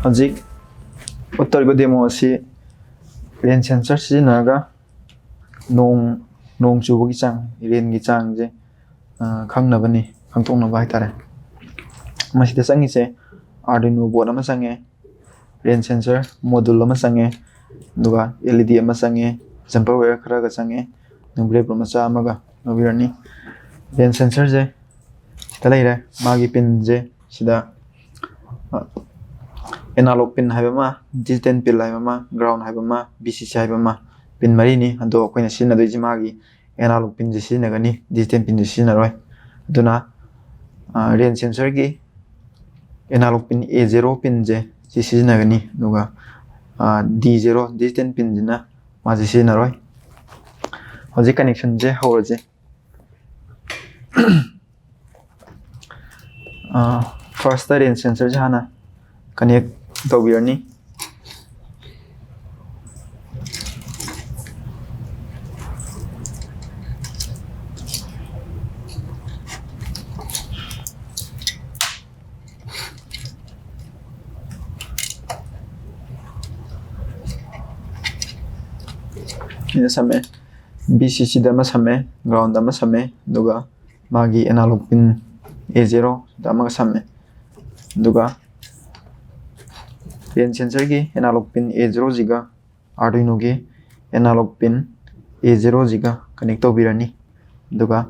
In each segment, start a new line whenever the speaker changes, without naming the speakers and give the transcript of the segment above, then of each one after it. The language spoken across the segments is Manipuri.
ꯍꯧꯖꯤꯛ ꯎꯠꯇꯧꯔꯤꯕ ꯗꯦꯃꯣ ꯑꯁꯤ ꯔꯦꯟ ꯁꯦꯟꯁꯔ ꯁꯤꯖꯤꯟꯅꯔꯒ ꯅꯣꯡ ꯆꯨꯕꯒꯤ ꯆꯥꯡ, ꯔꯦꯟꯒꯤ ꯆꯥꯡꯁꯦ ꯈꯪꯇꯣꯛꯅꯕ ꯍꯥꯏꯇꯥꯔꯦ. ꯃꯁꯤꯗ ꯆꯪꯉꯤꯁꯦ ꯑꯥꯔꯗꯨꯏꯅꯣ ꯕꯣꯔꯗ ꯑꯃ ꯆꯪꯉꯦ, ꯔꯦꯟ ꯁꯦꯟꯁꯔ ꯃꯣꯗꯨꯜ ꯑꯃ ꯆꯪꯉꯦ, ꯑꯗꯨꯒ LED ꯑꯃ ꯆꯪꯉꯦ, ꯖꯝꯄꯔ ꯋꯦꯌꯔ ꯈꯔꯒ ꯆꯪꯉꯦ, ꯕ꯭ꯔꯦꯗꯕꯣꯔꯗ ꯃꯆꯥ ꯑꯃꯒ ꯂꯧꯕꯤꯔꯅꯤ. ꯔꯦꯟ ꯁꯦꯟꯁꯔꯁꯦ ꯁꯤꯗ ꯂꯩꯔꯦ. ꯃꯥꯒꯤ ꯄꯤꯟꯁꯦ ꯁꯤꯗ ꯑꯦꯅꯥꯂꯣग ꯄꯤꯟ ꯍꯥꯏꯕ ꯑꯃ, ꯗꯤꯖꯤꯇꯦꯜ ꯄꯤꯟ ꯍꯥꯏꯕ ꯑꯃ, ꯒ꯭ꯔꯥꯎꯟ ꯍꯥꯏꯕ ꯑꯃ, VCC ꯍꯥꯏꯕ ꯑꯃ, ꯄꯤꯟ ꯃꯔꯤꯅꯤ. ꯑꯗꯣ ꯑꯩꯈꯣꯏꯅ ꯁꯤꯖꯤꯟꯅꯗꯣꯏꯁꯦ ꯃꯥꯒꯤ ꯑꯦꯅꯥꯂꯣग ꯄꯤꯟꯁꯦ ꯁꯤꯖꯤꯟꯅꯒꯅꯤ, ꯗꯤꯖꯤꯇꯦꯜ ꯄꯤꯟꯁꯦ ꯁꯤꯖꯤꯟꯅꯔꯣꯏ. ꯑꯗꯨꯅ ꯔꯦꯟ ꯁꯦꯟꯁꯔꯒꯤ ꯑꯦꯅꯥꯂꯣग ꯄꯤꯟ A0 ꯄꯤꯟꯁꯦ ꯁꯤ ꯁꯤꯖꯤꯟꯅꯒꯅꯤ. ꯑꯗꯨꯒ D0 ꯗꯤꯖꯤꯇꯦꯜ ꯄꯤꯟꯁꯤꯅ ꯃꯥꯁꯦ ꯁꯤꯖꯤꯟꯅꯔꯣꯏ. ꯍꯧꯖꯤꯛ ꯀꯅꯦꯛꯁꯟꯁꯦ ꯍꯧꯔꯁꯦ. ꯐꯥꯔꯁꯇ ꯔꯦꯟ ꯁꯦꯟꯁꯔꯁꯦ ꯍꯥꯟꯅ ꯀꯅꯦꯛ ꯇꯧꯕꯤꯔꯅꯤ. ꯁꯤꯗ ꯁꯝꯃꯦ, VCCꯗ ꯑꯃ ꯁꯝꯃꯦ, ꯒ꯭ꯔꯥꯎꯟꯗ ꯑꯃ ꯁꯝꯃꯦ, ꯑꯗꯨꯒ ꯃꯥꯒꯤ ꯑꯦꯅꯥꯂꯣग ꯄꯤꯟ A0 ꯗ ꯑꯃꯒ ꯁꯝꯃꯦ. ꯑꯗꯨꯒ ꯔꯦꯟ ꯁꯦꯟꯁꯔꯒꯤ ꯑꯦꯅꯥꯂꯣग ꯄꯤꯟ A0ꯁꯤꯒ ꯑꯥꯔꯗꯨꯏꯅꯣꯒꯤ ꯑꯦꯅꯥꯂꯣग ꯄꯤꯟ A0ꯁꯤꯒ ꯀꯅꯦꯛ ꯇꯧꯕꯤꯔꯅꯤ. ꯑꯗꯨꯒ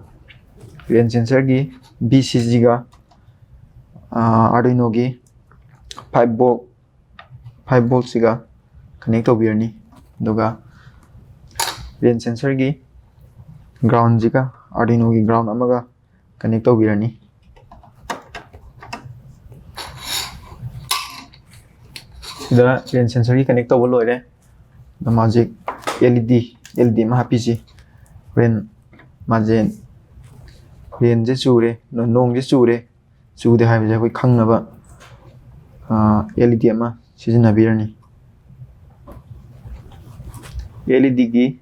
ꯔꯦꯟ ꯁꯦꯟꯁꯔꯒꯤ VCCꯒ ꯑꯥꯔꯗꯨꯏꯅꯣꯒꯤ 5 voltꯁꯤꯒ ꯀꯅꯦꯛ ꯇꯧꯕꯤꯔꯅꯤ. ꯑꯗꯨꯒ ꯔꯦꯟ ꯁꯦꯟꯁꯔꯒꯤ ꯒ꯭ꯔꯥꯎꯟꯁꯤꯒ ꯑꯥꯔꯗꯨꯏꯅꯣꯒꯤ ꯒ꯭ꯔꯥꯎꯟ ꯑꯃꯒ ꯀꯅꯦꯛ ꯇꯧꯕꯤꯔꯅꯤ. ꯁꯤꯗ ꯔꯦꯟ ꯁꯦꯟꯁꯔꯒꯤ ꯀꯅꯦꯛ ꯇꯧꯕ ꯂꯣꯏꯔꯦ. ꯃꯥꯁꯦ LED ꯑꯃ ꯍꯥꯞꯄꯤꯁꯤ. ꯍꯣꯔꯦꯟ ꯃꯥꯁꯦ ꯔꯦꯟꯁꯦ ꯆꯨꯔꯦ, ꯅꯣꯡꯁꯦ ꯆꯨꯗꯦ ꯍꯥꯏꯕꯁꯦ ꯑꯩꯈꯣꯏ ꯈꯪꯅꯕ LED ꯑꯃ ꯁꯤꯖꯤꯟꯅꯕꯤꯔꯅꯤ. LEDꯒꯤ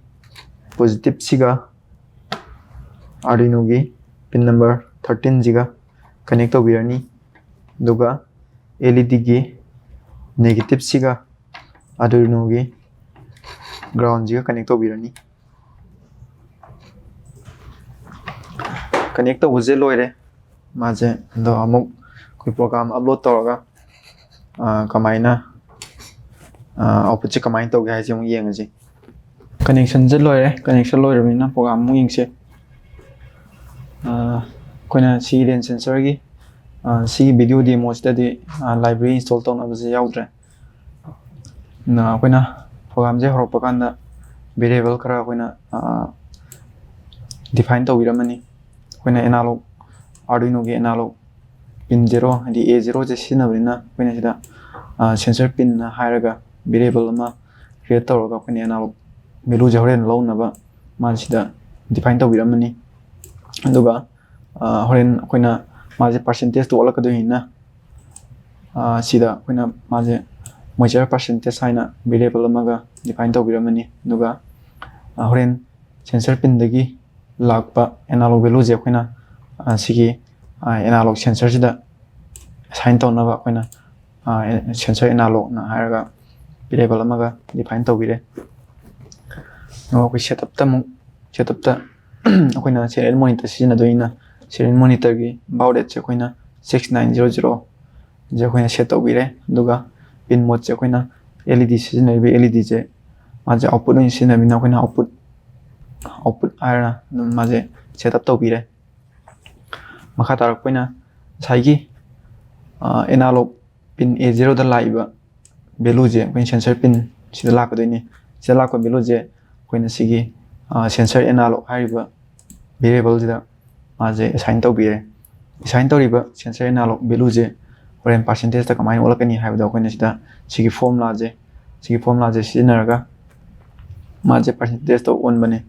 ꯄꯣꯖꯤꯇꯤꯚꯁꯤꯒ ꯑꯥꯔꯗꯨꯏꯅꯣꯒꯤ ꯄꯤꯟ ꯅꯝꯕꯔ 13ꯁꯤꯒ ꯀꯅꯦꯛ ꯇꯧꯕꯤꯔꯅꯤ. ꯑꯗꯨꯒ LEDꯒꯤ ꯅꯦꯒꯦꯇꯤꯚꯁꯤꯒ ꯑꯥꯔꯗꯨꯏꯅꯣꯒꯤ ꯒ꯭ꯔꯥꯎꯟꯁꯤꯒ ꯀꯅꯦꯛ ꯇꯧꯕꯤꯔꯅꯤ. ꯀꯅꯦꯛ ꯇꯧꯕꯁꯦ ꯂꯣꯏꯔꯦ ꯃꯥꯁꯦ. ꯑꯗꯣ ꯑꯃꯨꯛ ꯑꯩꯈꯣই ꯄ꯭ꯔꯣꯒ꯭ꯔꯥꯝ ꯑꯞꯂꯣꯗ ꯇꯧꯔꯒ ꯀꯃꯥꯏꯅ ꯑꯥꯎꯠꯄꯨꯠꯁꯦ ꯀꯃꯥꯏꯅ ꯇꯧꯒꯦ ꯍꯥꯏꯁꯦ ꯑꯃꯨꯛ ꯌꯦꯡꯉꯁꯤ. ꯀꯅꯦꯛꯁꯟꯁꯦ ꯂꯣꯏꯔꯦ. ꯀꯅꯦꯛꯁꯟ ꯂꯣꯏꯔꯕꯅꯤꯅ ꯄ꯭ꯔꯣꯒ꯭ꯔꯥꯝ ꯑꯃꯨꯛ ꯌꯦꯡꯁꯤ. ꯑꯩꯈꯣꯏꯅ ꯁꯤ ꯔꯦꯟ ꯁꯦꯟꯁꯔꯒꯤ ꯁꯤꯒꯤ ꯚꯤꯗꯤꯑꯣ ꯗꯦꯃꯣꯁꯤꯗꯗꯤ ꯂꯥꯏꯕ꯭ꯔꯦꯔꯤ ꯏꯟꯁꯇꯣꯜ ꯇꯧꯅꯕꯁꯦ ꯌꯥꯎꯗ꯭ꯔꯦ. ꯑꯩꯈꯣꯏꯅ ꯄ꯭ꯔꯣꯒ꯭ꯔꯥꯝꯁꯦ ꯍꯧꯔꯛꯄ ꯀꯥꯟꯗ ꯚꯦꯔꯤꯑꯦꯕꯜ ꯈꯔ ꯑꯩꯈꯣꯏꯅ ꯗꯤꯐꯥꯏꯟ ꯇꯧꯕꯤꯔꯝꯃꯅꯤ. ꯑꯩꯈꯣꯏꯅ ꯑꯥꯔꯗꯨꯏꯅꯣꯒꯤ ꯑꯦꯅꯥꯂꯣग ꯄꯤꯟ 0 ꯍꯥꯏꯗꯤ A0ꯁꯦ ꯁꯤꯖꯤꯟꯅꯕꯅꯤꯅ ꯑꯩꯈꯣꯏꯅ ꯁꯤꯗ ꯁꯦꯟꯁꯔ ꯄꯤꯟ ꯍꯥꯏꯔꯒ ꯚꯦꯔꯤꯑꯦꯕꯜ ꯑꯃ ꯀ꯭रिꯌꯦꯠ ꯇꯧꯔꯒ ꯑꯩꯈꯣꯏꯅ ꯑꯦꯅꯥꯂꯣग ꯚꯦꯂꯨꯁꯦ ꯍꯣꯔꯦꯟ ꯂꯧꯅꯕ ꯃꯥꯁꯦ ꯁꯤꯗ ꯗꯤꯐꯥꯏꯟ ꯇꯧꯕꯤꯔꯝꯃꯅꯤ. ꯑꯗꯨꯒ ꯍꯣꯔꯦꯟ ꯑꯩꯈꯣꯏꯅ ꯃꯥꯁꯦ ꯄꯥꯔꯁꯦꯟꯇꯦꯖꯇ ꯑꯣꯜꯂꯛꯀꯗꯣꯏꯅꯤꯅ ꯁꯤꯗ ꯑꯩꯈꯣꯏꯅ ꯃꯥꯁꯦ ꯃꯣꯏꯆꯔ ꯄꯥꯔꯁꯦꯟꯇꯦꯖ ꯍꯥꯏꯅ ꯚꯦꯔꯤꯑꯦꯕꯜ ꯑꯃꯒ ꯗꯤꯐꯥꯏꯟ ꯇꯧꯕꯤꯔꯝꯃꯅꯤ. ꯑꯗꯨꯒ ꯍꯣꯔꯦन ꯁꯦꯟꯁꯔ ꯄꯤꯟꯗꯒꯤ ꯂꯥꯛꯄ ꯑꯦꯅꯥꯂꯣग ꯚꯦꯂꯨꯁꯦ ꯑꯩꯈꯣꯏꯅ ꯁꯤꯒꯤ ꯑꯦꯅꯥꯂꯣग ꯁꯦꯟꯁꯔꯁꯤꯗ ꯑꯦꯁꯥꯏꯟ ꯇꯧꯅꯕ ꯑꯩꯈꯣꯏꯅ ꯁꯦꯟꯁꯔ ꯑꯦꯅꯥꯂꯣꯒꯅ ꯍꯥꯏꯔꯒ ꯚꯦꯔꯤꯑꯦꯕꯜ ꯑꯃꯒ ꯗꯤꯐꯥꯏꯟ ꯇꯧꯕꯤꯔꯦ. ꯑꯩꯈꯣꯏ ꯁꯦꯠꯑꯞꯇ ꯑꯩꯈꯣꯏꯅ ꯁꯦꯔꯤꯌꯦꯜ ꯃꯣꯅꯤꯇꯔ ꯁꯤꯖꯤꯟꯅꯗꯣꯏꯅꯤꯅ ꯁꯦꯔꯤꯌꯦꯜ ꯃꯣꯅꯤꯇꯔꯒꯤ ꯕꯥꯎ ꯔꯦꯠꯁꯦ ꯑꯩꯈꯣꯏꯅ 6900 ꯁꯦ ꯑꯩꯈꯣꯏꯅ ꯁꯦꯠ ꯇꯧꯕꯤꯔꯦ. ꯑꯗꯨꯒ ꯄꯤꯟ ꯃꯣꯗꯁꯦ ꯑꯩꯈꯣꯏꯅ LED ꯁꯤꯖꯤꯟꯅꯔꯤꯕ LEDꯁꯦ ꯃꯥꯁꯦ ꯑꯥꯎꯠꯄꯨꯠ ꯑꯣꯏꯅ ꯁꯤꯖꯤꯟꯅꯕꯅꯤꯅ ꯑꯩꯈꯣꯏꯅ ꯑꯥꯎꯠꯄꯨꯠ ꯍꯥꯏꯔ ꯑꯗꯨꯝ ꯃꯥꯁꯦ ꯁꯦꯠꯑꯞ ꯇꯧꯕꯤꯔꯦ. ꯃꯈꯥ ꯇꯥꯔꯛꯄ ꯑꯣꯏꯅ ꯉꯁꯥꯏꯒꯤ ꯑꯦꯅꯥꯂꯣग ꯄꯤꯟ A0ꯗ ꯂꯥꯛꯏꯕ ꯚꯦꯂꯨꯁꯦ ꯑꯩꯈꯣꯏꯅ ꯁꯦꯟꯁꯔ ꯄꯤꯟ ꯁꯤꯗ ꯂꯥꯛꯀꯗꯣꯏꯅꯤ. ꯁꯤꯗ ꯂꯥꯛꯄ ꯚꯦꯂꯨꯁꯦ ꯑꯩꯈꯣꯏꯅ ꯁꯤꯒꯤ ꯁꯦꯟꯁꯔ ꯑꯦꯅꯥꯂꯣग ꯍꯥꯏꯔꯤꯕ ꯚꯦꯔꯤꯑꯦꯕꯜꯁꯤꯗ ꯃꯥꯁꯦ ꯑꯦꯁꯥꯏꯟ ꯇꯧꯕꯤꯔꯦ. ꯑꯦꯁꯥꯏꯟ ꯇꯧꯔꯤꯕ ꯁꯦꯟꯁꯔ ꯑꯦꯅꯥꯂꯣग ꯚꯦꯂꯨꯁꯦ ꯍꯣꯔꯦꯟ ꯄꯥꯔꯁꯦꯟꯇꯦꯖꯇ ꯀꯃꯥꯏꯅ ꯑꯣꯜꯂꯛꯀꯅꯤ ꯍꯥꯏꯕꯗꯣ ꯑꯩꯈꯣꯏꯅ ꯁꯤꯗ ꯁꯤꯒꯤ ꯐꯣꯔꯃꯨꯂꯥꯁꯦ ꯁꯤꯖꯤꯟꯅꯔꯒ ꯃꯥꯁꯦ ꯄꯥꯔꯁꯦꯟꯇꯦꯖꯇ ꯑꯣꯟꯕꯅꯦ.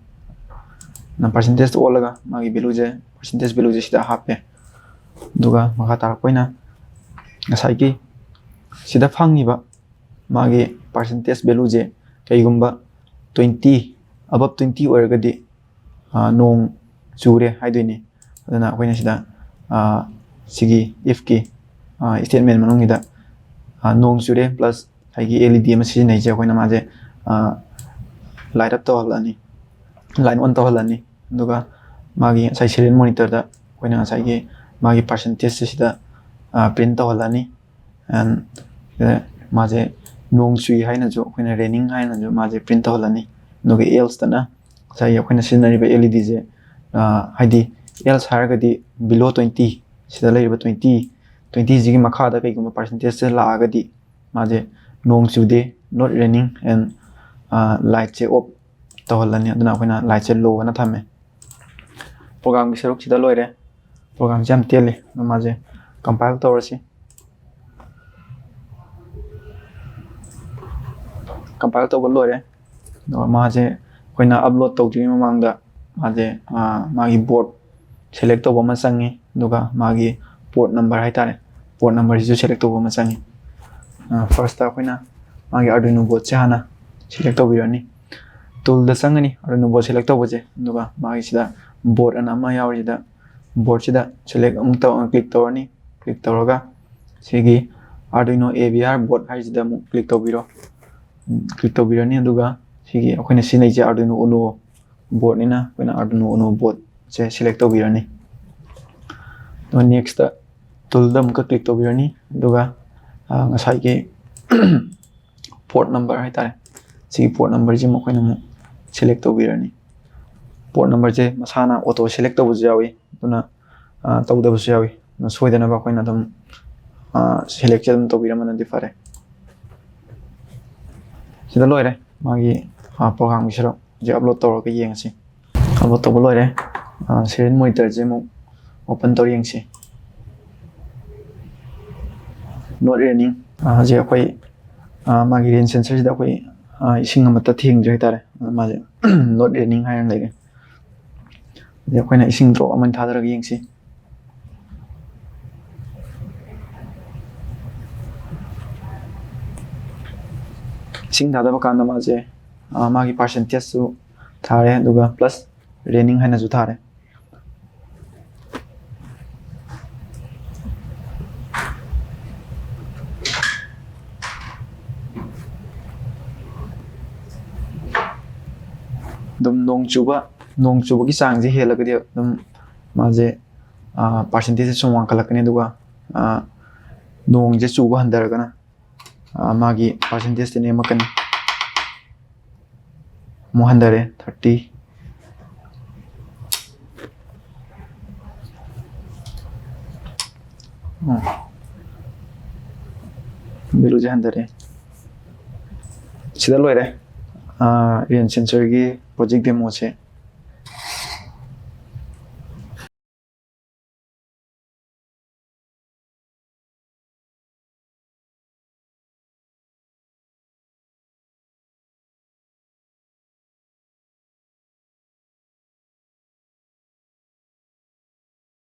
ꯄꯥꯔꯁꯦꯟꯇꯦꯖꯇ ꯑꯣꯜꯂꯒ ꯃꯥꯒꯤ ꯄꯥꯔꯁꯦꯟꯇꯦꯖ ꯚꯦꯂꯨꯁꯦ ꯁꯤꯗ ꯍꯥꯞꯄꯦ. ꯑꯗꯨꯒ ꯃꯈꯥ ꯇꯥꯔꯛꯄ ꯑꯣꯏꯅ ꯉꯁꯥꯏꯒꯤ ꯁꯤꯗ ꯐꯪꯉꯤꯕ ꯃꯥꯒꯤ ꯄꯥꯔꯁꯦꯟꯇꯦꯖ ꯚꯦꯂꯨꯁꯦ ꯀꯩꯒꯨꯝꯕ 20 ꯑꯕꯞ 20 ꯑꯣꯏꯔꯒꯗꯤ ꯅꯣꯡ ꯆꯨꯔꯦ ꯍꯥꯏꯗꯣꯏꯅꯤ. ꯑꯗꯨꯅ ꯑꯩꯈꯣꯏꯅ ꯁꯤꯗ ꯁꯤꯒꯤ ifꯀꯤ ꯁ꯭ꯇꯦꯠꯃꯦꯟ ꯃꯅꯨꯡꯁꯤꯗ ꯅꯣꯡ ꯆꯨꯔꯦ ꯄ꯭ꯂꯁ ꯑꯩꯒꯤ LED ꯑꯃ ꯁꯤꯖꯤꯟꯅꯩꯁꯦ ꯑꯩꯈꯣꯏꯅ ꯃꯥꯁꯦ ꯂꯥꯏꯠ ꯑꯞ ꯇꯧꯍꯜꯂꯅꯤ ꯂꯥꯏꯠ ꯑꯣꯟ ꯇꯧꯍꯜꯂꯅꯤ ꯑꯗꯨꯒ ꯃꯥꯒꯤ ꯉꯁꯥꯏ ꯁꯤꯔꯤꯌꯦꯜ ꯃꯣꯅꯤꯇꯔꯗ ꯑꯩꯈꯣꯏꯅ ꯉꯁꯥꯏꯒꯤ ꯃꯥꯒꯤ ꯄꯥꯔꯁꯦꯟꯇꯦꯖꯁꯦ ꯁꯤꯗ ꯄ꯭ꯔꯤꯟ ꯇꯧꯍꯜꯂꯅꯤ ꯑꯦꯟ ꯃꯥꯁꯦ ꯅꯣꯡ ꯆꯨꯏ ꯍꯥꯏꯅꯁꯨ ꯑꯩꯈꯣꯏꯅ ꯔꯦꯅꯤꯡ ꯍꯥꯏꯅꯁꯨ ꯃꯥꯁꯦ ꯄ꯭ꯔꯤꯟ ꯇꯧꯍꯜꯂꯅꯤ ꯑꯗꯨꯒ ꯑꯦꯜꯁꯇꯅ ꯉꯁꯥꯏꯒꯤ ꯑꯩꯈꯣꯏꯅ ꯁꯤꯖꯤꯟꯅꯔꯤꯕ LEDꯁꯦ ꯍꯥꯏꯗꯤ ꯑꯦꯜꯁ ꯍꯥꯏꯔꯒꯗꯤ ꯕꯤꯂꯣ 20 ꯁꯤꯗ ꯂꯩꯔꯤꯕ 20ꯁꯤꯒꯤ ꯃꯈꯥꯗ ꯀꯩꯒꯨꯝꯕ ꯄꯥꯔꯁꯦꯟꯇꯦꯖꯁꯦ ꯂꯥꯛꯑꯒꯗꯤ ꯃꯥꯁꯦ ꯅꯣꯡ ꯆꯨꯗꯦ ꯅꯣꯠ ꯔꯦꯅꯤꯡ ꯑꯦꯟ ꯂꯥꯏꯠꯁꯦ ꯑꯣꯐ ꯇꯧꯍꯜꯂꯅꯤ ꯑꯗꯨꯅ ꯑꯩꯈꯣꯏꯅ ꯂꯥꯏꯠꯁꯦ ꯂꯣ ꯑꯅ ꯊꯝꯃꯦ ꯄ꯭ꯔꯣꯒꯥꯝꯒꯤ ꯁꯔꯨꯛꯁꯤꯗ ꯂꯣꯏꯔꯦ ꯄ꯭ꯔꯣꯒꯥꯝꯁꯦ ꯌꯥꯝ ꯇꯦꯜꯂꯤ ꯃꯥꯁꯦ ꯀꯝꯄꯥꯏꯜ ꯇꯧꯔꯁꯤ ꯀꯝꯄꯥꯏꯜ ꯇꯧꯕ ꯂꯣꯏꯔꯦ ꯑꯗꯨꯒ ꯃꯥꯁꯦ ꯑꯩꯈꯣꯏꯅ ꯑꯞꯂꯣꯗ ꯇꯧꯗ꯭ꯔꯤꯉꯩ ꯃꯃꯥꯡꯗ ꯃꯥꯁꯦ ꯃꯥꯒꯤ ꯕꯣꯔꯗ ꯁꯦꯂꯦꯛ ꯇꯧꯕ ꯑꯃ ꯆꯪꯉꯤ ꯑꯗꯨꯒ ꯃꯥꯒꯤ ꯄꯣꯔꯠ ꯅꯝꯕꯔ ꯍꯥꯏꯇꯥꯔꯦ ꯄꯣꯔꯠ ꯅꯝꯕꯔꯁꯤꯁꯨ ꯁꯦꯂꯦꯛ ꯇꯧꯕ ꯑꯃ ꯆꯪꯉꯤ ꯐꯥꯔꯁꯇ ꯑꯩꯈꯣꯏꯅ ꯃꯥꯒꯤ ꯑꯥꯔꯗꯨꯏꯅꯣ ꯕꯣꯔꯗꯁꯦ ꯍꯥꯟꯅ ꯁꯦꯂꯦꯛ ꯇꯧꯕꯤꯔꯅꯤ ꯇꯨꯜꯗ ꯆꯪꯒꯅꯤ ꯑꯥꯔꯗꯨꯏꯅꯣ ꯕꯣꯔꯗ ꯁꯦꯂꯦꯛ ꯇꯧꯕꯁꯦ ꯑꯗꯨꯒ ꯃꯥꯒꯤꯁꯤꯗ ꯕꯣꯔꯗ ꯑꯅ ꯑꯃ ꯌꯥꯎꯔꯤꯁꯤda ꯕꯣꯔꯗꯁꯤꯗ ꯁꯦꯂꯦꯛ ꯑꯃꯨꯛ ꯀ꯭ꯂꯤꯛ ꯇꯧꯔꯅꯤ ꯀ꯭ꯂꯤꯛ ꯇꯧꯔꯒ ꯁꯤꯒꯤ ꯑꯥꯔꯗꯨꯏꯅꯣ AVR ꯕꯣꯔꯗ ꯍꯥꯏꯁꯤꯗ ꯑꯃꯨꯛ ꯀ꯭ꯂꯤꯛ ꯇꯧꯕꯤꯔꯣ ꯀ꯭ꯂꯤꯛ ꯇꯧꯕꯤꯔꯅꯤ ꯑꯗꯨꯒ ꯁꯤꯒꯤ ꯑꯩꯈꯣꯏꯅ ꯁꯤꯖꯤꯟꯅꯩꯁꯦ ꯑꯥꯔꯗꯨꯏꯅꯣ ꯎꯅꯣ ꯕꯣꯔꯗꯅꯤꯅ ꯑꯩꯈꯣꯏꯅ ꯑꯥꯔꯗꯨꯏꯅꯣ ꯎꯅꯣ ꯕꯣꯔꯗꯁꯦ ꯁꯦꯂꯦꯛ ꯇꯧꯕꯤꯔꯅꯤ ꯑꯗꯨꯒ ꯅꯦꯛꯁꯇ ꯇꯨꯜꯗ ꯑꯃꯨꯛꯀ ꯀ꯭ꯂꯤꯛ ꯇꯧꯕꯤꯔꯅꯤ ꯑꯗꯨꯒ ꯉꯁꯥꯏꯒꯤ ꯄꯣꯔꯠ ꯅꯝꯕꯔ ꯍꯥꯏꯇꯥꯔꯦ ꯁꯤꯒꯤ ꯄꯣꯔꯠ ꯅꯝꯕꯔꯁꯤ ꯑꯩꯈꯣꯏꯅ ꯑꯃꯨꯛ ꯁꯦꯂꯦꯛ ꯇꯧꯕꯤꯔꯅꯤ ꯄꯣꯔꯠ ꯅꯝꯕꯔꯁꯦ ꯃꯁꯥꯅ ꯑꯣꯇꯣ ꯁꯦꯂꯦꯛ ꯇꯧꯕꯁꯨ ꯌꯥꯎꯏ ꯑꯗꯨꯅ ꯇꯧꯗꯕꯁꯨ ꯌꯥꯎꯏ ꯁꯣꯏꯗꯅꯕ ꯑꯩꯈꯣꯏꯅ ꯑꯗꯨꯝ ꯁꯦꯂꯦꯛꯁꯦ ꯑꯗꯨꯝ ꯇꯧꯕꯤꯔꯝꯕꯅꯗꯤ ꯐꯔꯦ ꯁꯤꯗ ꯂꯣꯏꯔꯦ ꯃꯥꯒꯤ ꯄ꯭ꯔꯣꯒꯥꯝꯒꯤ ꯁꯔꯨꯛꯁꯦ ꯑꯞꯂꯣꯗ ꯇꯧꯔꯒ ꯌꯦꯡꯉꯁꯤ ꯑꯞꯂꯣꯗ ꯇꯧꯕ ꯂꯣꯏꯔꯦ ꯁꯤꯔꯤꯌꯦꯜ ꯃꯣꯅꯤꯇꯔꯁꯦ ꯑꯃꯨꯛ ꯑꯣꯄꯟ ꯇꯧꯔ ꯌꯦꯡꯁꯤ ꯅꯣꯠ ꯔꯦꯅꯤꯡ ꯍꯧꯖꯤꯛ ꯑꯩꯈꯣꯏ ꯃꯥꯒꯤ ꯔꯦꯟ ꯁꯦꯟꯁꯔꯁꯤꯗ ꯑꯩꯈꯣꯏ ꯏꯁꯤꯡ ꯑꯃꯠꯇ ꯊꯦꯡꯗ꯭ꯔꯤ ꯍꯥꯏꯇꯥꯔꯦ ꯃꯥꯁꯦ ꯅꯣꯠ ꯔꯦꯅꯤꯡ ꯍꯥꯏꯅ ꯂꯩꯔꯦ ꯑꯗꯩ ꯑꯩꯈꯣꯏꯅ ꯏꯁꯤꯡ ꯗ꯭ꯔꯣꯞ ꯑꯃ ꯊꯥꯗꯔꯒ ꯌꯦꯡꯁꯤ ꯏꯁꯤꯡ ꯊꯥꯗꯕ ꯀꯥꯟꯗ ꯃꯥꯁꯦ ꯃꯥꯒꯤ ꯄꯥꯔꯁꯦꯟꯇꯦꯖꯁꯨ ꯊꯥꯔꯦ ꯑꯗꯨꯒ ꯄ꯭ꯂꯁ ꯔꯦꯅꯤꯡ ꯍꯥꯏꯅꯁꯨ ꯊꯥꯔꯦ ꯑꯗꯨꯝ ꯅꯣꯡ ꯆꯨꯕꯒꯤ ꯆꯥꯡꯁꯦ ꯍꯦꯜꯂꯒꯗꯤ ꯑꯗꯨꯝ ꯃꯥꯁꯦ ꯄꯥꯔꯁꯦꯟꯇꯦꯖꯁꯦ ꯁꯨꯝ ꯋꯥꯡꯈꯠꯂꯛꯀꯅꯤ ꯑꯗꯨꯒ ꯅꯣꯡꯁꯦ ꯆꯨꯕ ꯍꯟꯊꯔꯒꯅ ꯃꯥꯒꯤ ꯄꯥꯔꯁꯦꯟꯇꯦꯖꯁꯦ ꯅꯦꯝꯃꯛꯀꯅꯤ ꯑꯃꯨꯛ ꯍꯟꯊꯔꯦ 30 ꯚꯦꯂꯨꯁꯦ ꯍꯟꯊꯔꯦ ꯁꯤꯗ ꯂꯣꯏꯔꯦ ꯔꯦꯟ ꯁꯦꯟꯁꯔꯒꯤ ꯄ꯭ꯔꯣꯖꯦꯛ ꯗꯦꯃꯣꯁꯦ